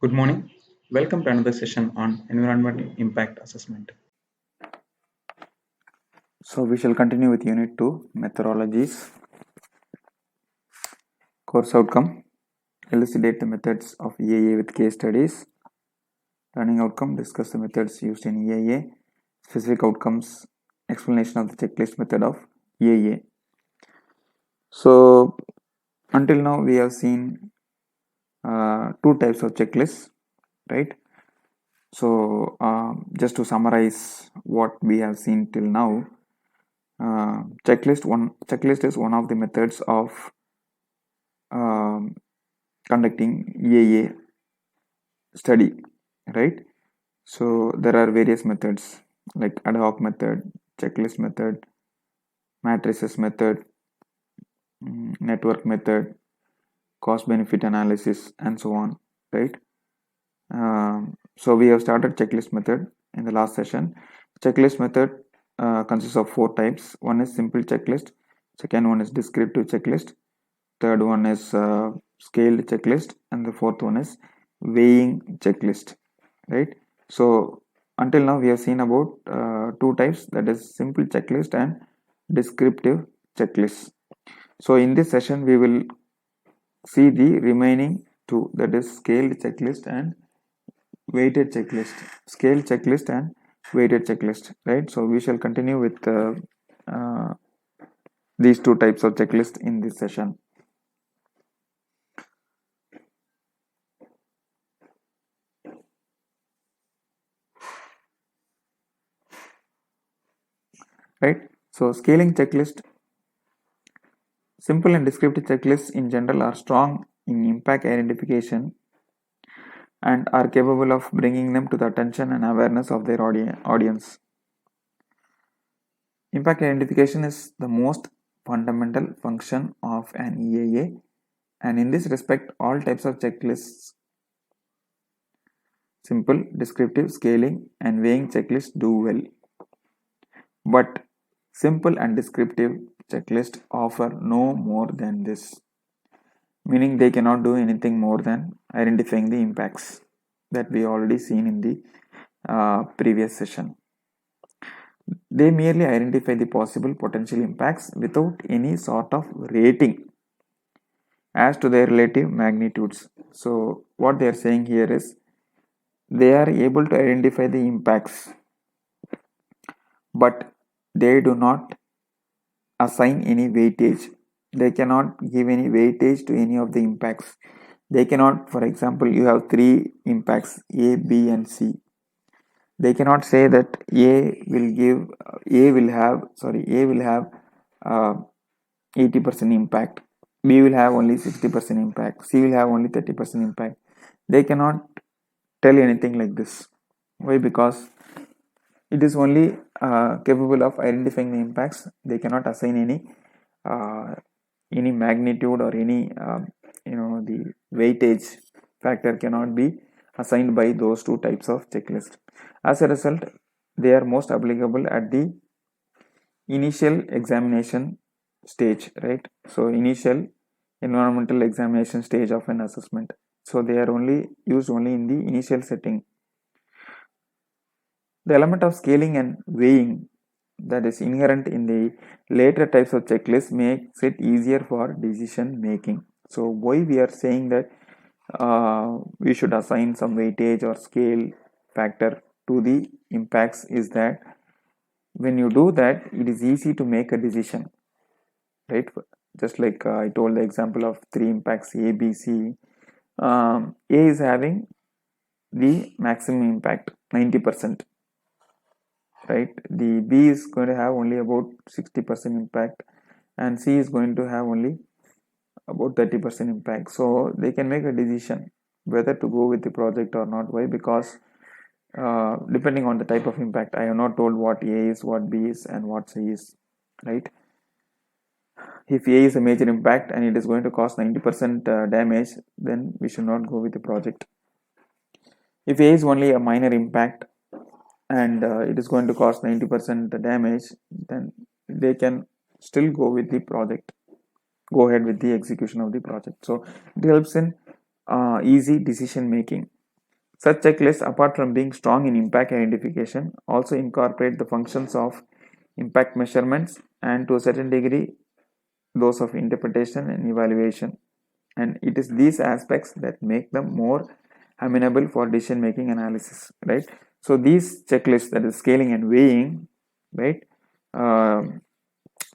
Good morning. Welcome to another session on environmental impact assessment. So we shall continue with Unit 2, Methodologies. Course outcome, elucidate the methods of EIA with case studies. Learning outcome, discuss the methods used in EIA. Specific outcomes, explanation of the checklist method of EIA. So until now we have seen two types of checklists, right? So just to summarize what we have seen till now, checklist is one of the methods of um, conducting EIA study, right? So there are various methods like ad hoc method, checklist method, matrices method, network method, cost benefit analysis, and so on, right? So we have started checklist method in the last session. Checklist method consists of four types. One is simple checklist, second one is descriptive checklist, third one is scaled checklist, and the fourth one is weighing checklist, right? So until now we have seen about two types, that is simple checklist and descriptive checklist. So in this session we will see the remaining two, that is scaled checklist and weighted checklist. Scale checklist and weighted checklist, right? So we shall continue with uh, these two types of checklist in this session. Right, so scaling checklist. Simple and descriptive checklists in general are strong in impact identification and are capable of bringing them to the attention and awareness of their audience. Impact identification is the most fundamental function of an EIA, and in this respect, all types of checklists, simple, descriptive, scaling, and weighing checklists do well. But simple and descriptive checklists offer no more than this, meaning they cannot do anything more than identifying the impacts that we already seen in the previous session. They merely identify the possible potential impacts without any sort of rating as to their relative magnitudes. So what they are saying here is they are able to identify the impacts, but they do not assign any weightage. They cannot give any weightage to any of the impacts. They cannot, for example, you have three impacts A, B, and C. They cannot say that A will have 80% impact, B will have only 60% impact, C will have only 30% impact. They cannot tell anything like this. Why? Because it is only capable of identifying the impacts. They cannot assign uh, any magnitude or any the weightage factor cannot be assigned by those two types of checklist. As a result, they are most applicable at the initial examination stage, right? So initial environmental examination stage of an assessment. So they are only used only in the initial setting. The element of scaling and weighing that is inherent in the later types of checklist makes it easier for decision making. So why we are saying that we should assign some weightage or scale factor to the impacts is that when you do that, it is easy to make a decision, right? Just like I told the example of three impacts A, B, C. A is having the maximum impact 90%, right? The B is going to have only about 60% impact, and C is going to have only about 30% impact. So they can make a decision whether to go with the project or not. Why? Because depending on the type of impact, I have not told what A is, what B is, and what C is, right? If A is a major impact and it is going to cause 90% damage, then we should not go with the project. If A is only a minor impact and it is going to cause 90% damage, then they can still go with the project, go ahead with the execution of the project. So it helps in easy decision making. Such checklists, apart from being strong in impact identification, also incorporate the functions of impact measurements and to a certain degree those of interpretation and evaluation. And it is these aspects that make them more amenable for decision making analysis, right? So these checklists, that is scaling and weighing, right,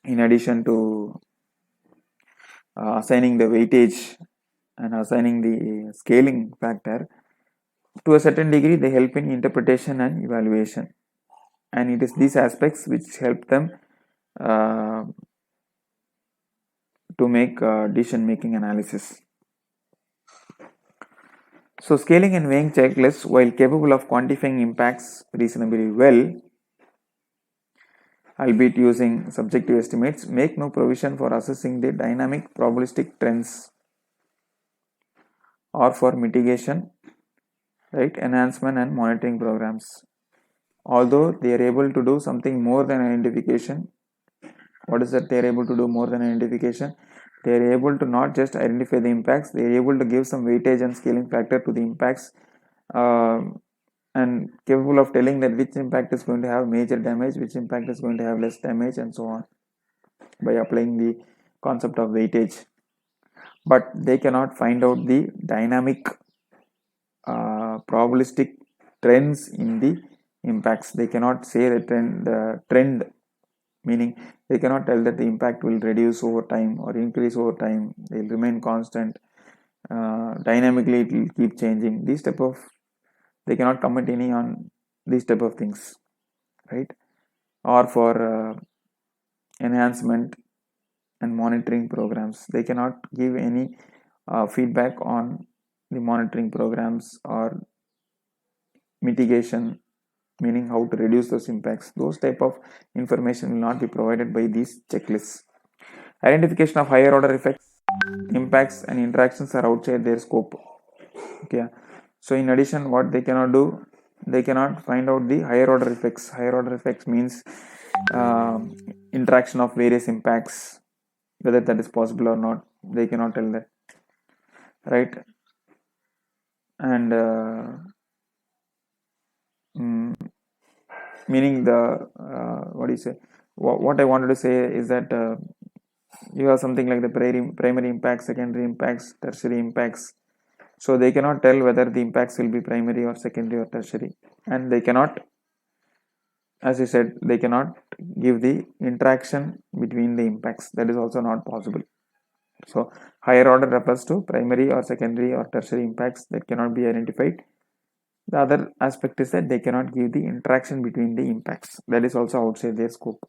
in addition to assigning the weightage and assigning the scaling factor, to a certain degree they help in interpretation and evaluation, and it is these aspects which help them uh, to make decision making analysis. So scaling and weighing checklists, while capable of quantifying impacts reasonably well, albeit using subjective estimates, make no provision for assessing the dynamic probabilistic trends or for mitigation, right, enhancement and monitoring programs. Although they are able to do something more than identification, what is that they are able to do more than identification? They are able to not just identify the impacts, they are able to give some weightage and scaling factor to the impacts, and capable of telling that which impact is going to have major damage, which impact is going to have less damage, and so on, by applying the concept of weightage. But they cannot find out the dynamic probabilistic trends in the impacts. They cannot say the trend, meaning they cannot tell that the impact will reduce over time or increase over time, they will remain constant, dynamically it will keep changing. These type of, they cannot comment any on these type of things, right? Or for enhancement and monitoring programs, they cannot give any feedback on the monitoring programs or mitigation, meaning how to reduce those impacts. Those type of information will not be provided by these checklists. Identification of higher order effects, impacts and interactions are outside their scope. Okay, so in addition, what they cannot do, they cannot find out the higher order effects. Higher order effects means interaction of various impacts, whether that is possible or not, they cannot tell that, right? And meaning the what do you say, what I wanted to say is that you have something like the primary impacts, secondary impacts, tertiary impacts. So they cannot tell whether the impacts will be primary or secondary or tertiary, and they cannot, as I said, they cannot give the interaction between the impacts. That is also not possible. So higher order refers to primary or secondary or tertiary impacts that cannot be identified. The other aspect is that they cannot give the interaction between the impacts. That is also outside their scope.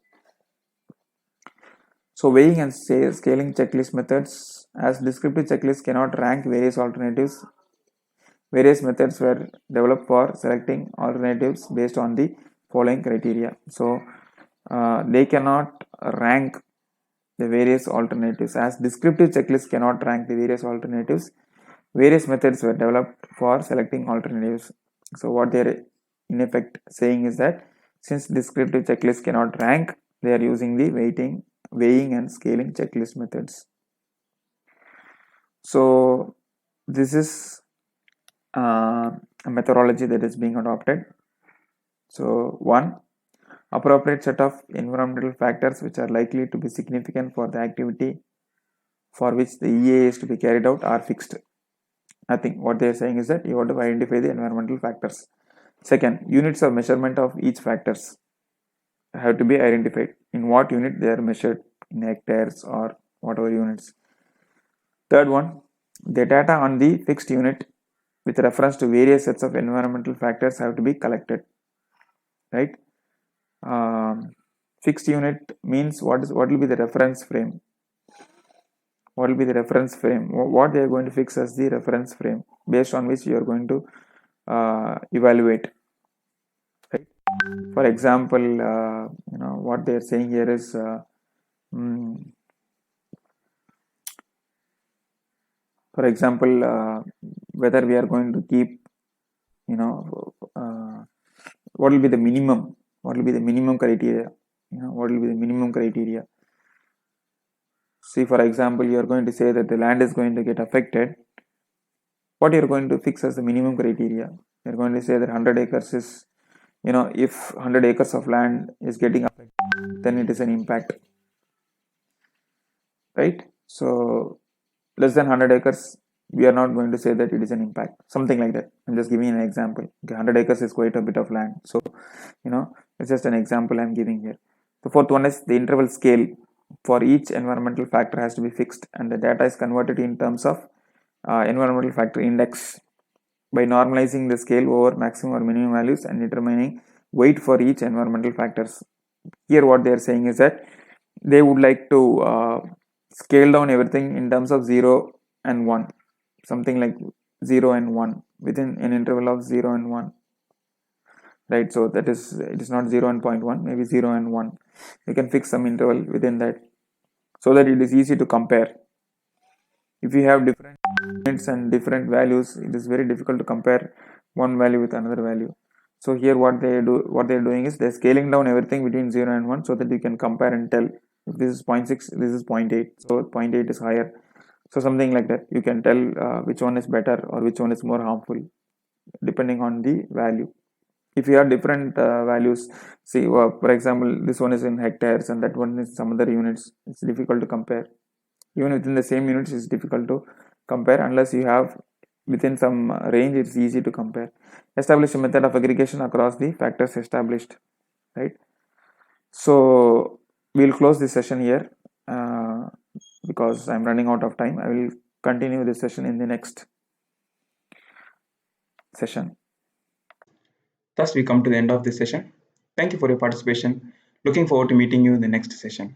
So weighing and scaling checklist methods, as descriptive checklists cannot rank various alternatives, various methods were developed for selecting alternatives based on the following criteria. So they cannot rank the various alternatives. As descriptive checklists cannot rank the various alternatives, various methods were developed for selecting alternatives. So what they are in effect saying is that since descriptive checklists cannot rank, they are using the weighing and scaling checklist methods. So this is a methodology that is being adopted. So one, appropriate set of environmental factors which are likely to be significant for the activity for which the EA is to be carried out are fixed. Nothing. What they are saying is that you have to identify the environmental factors. Second, units of measurement of each factors have to be identified. In what unit they are measured, in hectares or whatever units. Third one, the data on the fixed unit with reference to various sets of environmental factors have to be collected, right? Fixed unit means what will be the reference frame? What will be the reference frame? What they are going to fix as the reference frame based on which you are going to evaluate, right? For example, what they are saying here is for example, whether we are going to keep, what will be the minimum? What will be the minimum criteria? What will be the minimum criteria? See, for example, you are going to say that the land is going to get affected. What you are going to fix as the minimum criteria? We're going to say that 100 acres is, if 100 acres of land is getting affected, then it is an impact, right? So less than 100 acres, we are not going to say that it is an impact, something like that. I'm just giving an example. Okay, 100 acres is quite a bit of land. So, it's just an example I'm giving here. The fourth one is the interval scale for each environmental factor has to be fixed, and the data is converted in terms of environmental factor index by normalizing the scale over maximum or minimum values and determining weight for each environmental factors. Here what they are saying is that they would like to scale down everything in terms of 0 and 1, something like 0 and 1 within an interval of 0 and 1, right? So that is, it is not 0 and 0.1, maybe 0 and 1. You can fix some interval within that so that it is easy to compare. If you have different units and different values, it is very difficult to compare one value with another value. So here what they're doing is they're scaling down everything between 0 and 1 so that you can compare and tell if this is 0.6, this is 0.8, so 0.8 is higher. So something like that, you can tell which one is better or which one is more harmful depending on the value. If you have different values, see, for example, this one is in hectares and that one is some other units, it's difficult to compare. Even within the same units, it's difficult to compare unless you have within some range. It's easy to compare. Establish a method of aggregation across the factors established, right? So we'll close this session here because I'm running out of time. I will continue this session in the next session. Thus, we come to the end of this session. Thank you for your participation. Looking forward to meeting you in the next session.